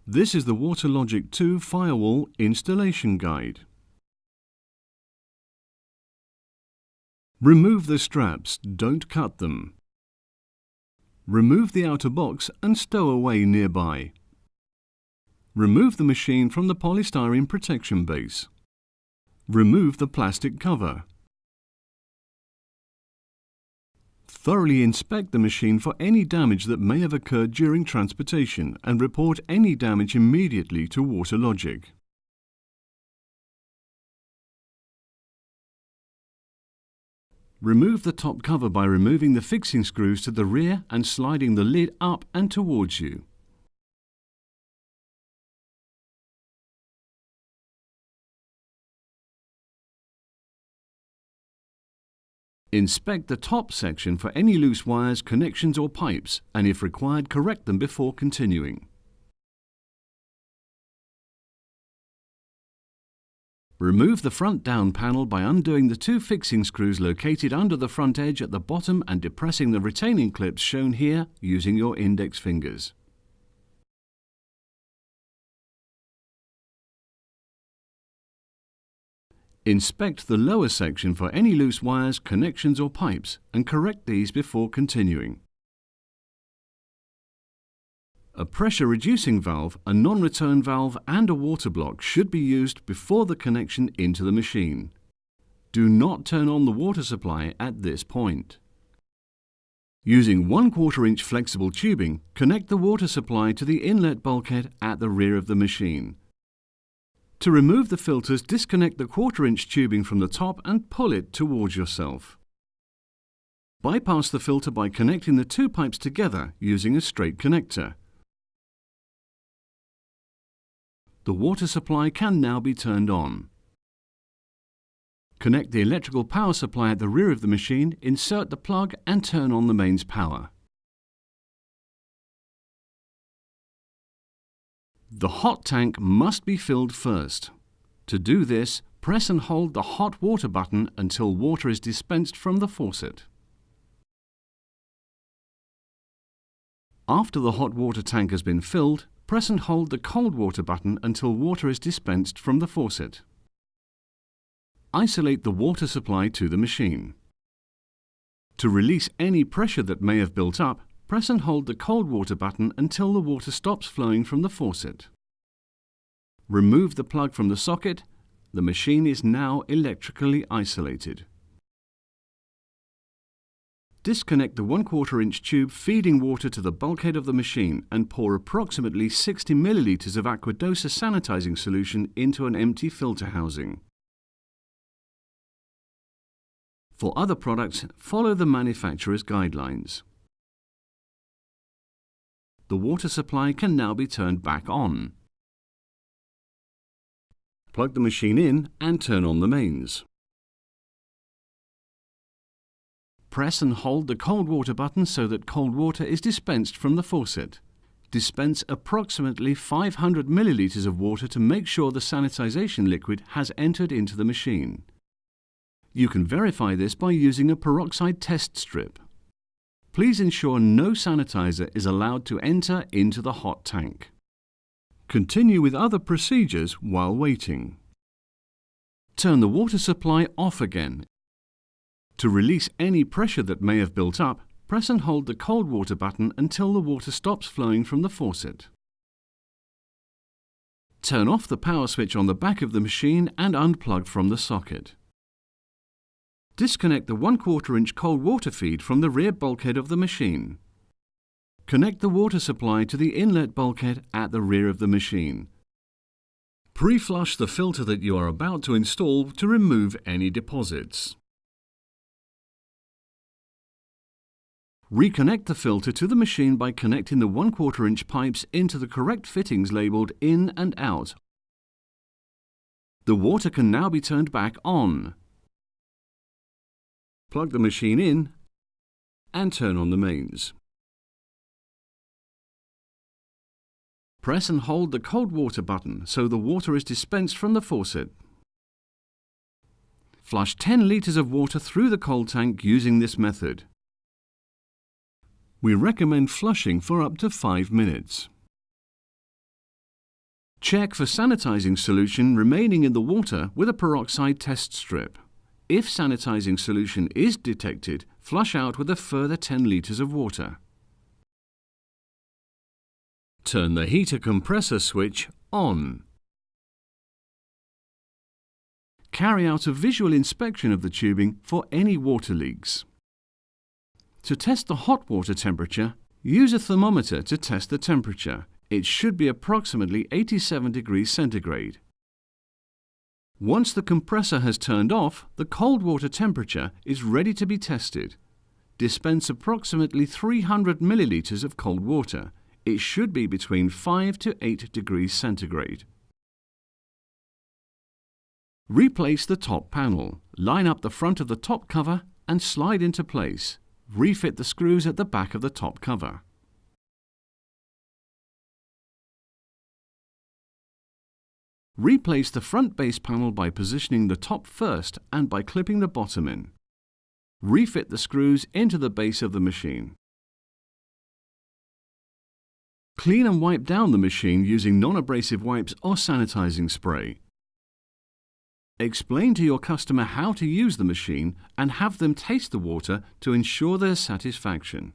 This is the Waterlogic 2 Firewall installation guide. Remove the straps, don't cut them. Remove the outer box and stow away nearby. Remove the machine from the polystyrene protection base. Remove the plastic cover. Thoroughly inspect the machine for any damage that may have occurred during transportation and report any damage immediately to Waterlogic. Remove the top cover by removing the fixing screws to the rear and sliding the lid up and towards you. Inspect the top section for any loose wires, connections or pipes, and if required, correct them before continuing. Remove the front down panel by undoing the two fixing screws located under the front edge at the bottom and depressing the retaining clips shown here using your index fingers. Inspect the lower section for any loose wires, connections or pipes and correct these before continuing. A pressure reducing valve, a non-return valve and a water block should be used before the connection into the machine. Do not turn on the water supply at this point. Using 1/4 inch flexible tubing, connect the water supply to the inlet bulkhead at the rear of the machine. To remove the filters, disconnect the 1/4 inch tubing from the top and pull it towards yourself. Bypass the filter by connecting the two pipes together using a straight connector. The water supply can now be turned on. Connect the electrical power supply at the rear of the machine, insert the plug and turn on the mains power. The hot tank must be filled first. To do this, press and hold the hot water button until water is dispensed from the faucet. After the hot water tank has been filled, press and hold the cold water button until water is dispensed from the faucet. Isolate the water supply to the machine. To release any pressure that may have built up, press and hold the cold water button until the water stops flowing from the faucet. Remove the plug from the socket. The machine is now electrically isolated. Disconnect the 1/4 inch tube feeding water to the bulkhead of the machine and pour approximately 60 milliliters of Aquadosa sanitizing solution into an empty filter housing. For other products, follow the manufacturer's guidelines. The water supply can now be turned back on. Plug the machine in and turn on the mains. Press and hold the cold water button so that cold water is dispensed from the faucet. Dispense approximately 500 milliliters of water to make sure the sanitization liquid has entered into the machine. You can verify this by using a peroxide test strip. Please ensure no sanitizer is allowed to enter into the hot tank. Continue with other procedures while waiting. Turn the water supply off again. To release any pressure that may have built up, press and hold the cold water button until the water stops flowing from the faucet. Turn off the power switch on the back of the machine and unplug from the socket. Disconnect the 1/4 inch cold water feed from the rear bulkhead of the machine. Connect the water supply to the inlet bulkhead at the rear of the machine. Pre-flush the filter that you are about to install to remove any deposits. Reconnect the filter to the machine by connecting the 1/4 inch pipes into the correct fittings labelled in and out. The water can now be turned back on. Plug the machine in and turn on the mains. Press and hold the cold water button so the water is dispensed from the faucet. Flush 10 litres of water through the cold tank using this method. We recommend flushing for up to 5 minutes. Check for sanitizing solution remaining in the water with a peroxide test strip. If sanitizing solution is detected, flush out with a further 10 litres of water. Turn the heater compressor switch on. Carry out a visual inspection of the tubing for any water leaks. To test the hot water temperature, use a thermometer to test the temperature. It should be approximately 87 degrees centigrade. Once the compressor has turned off, the cold water temperature is ready to be tested. Dispense approximately 300 millilitres of cold water. It should be between 5 to 8 degrees centigrade. Replace the top panel. Line up the front of the top cover and slide into place. Refit the screws at the back of the top cover. Replace the front base panel by positioning the top first and by clipping the bottom in. Refit the screws into the base of the machine. Clean and wipe down the machine using non-abrasive wipes or sanitizing spray. Explain to your customer how to use the machine and have them taste the water to ensure their satisfaction.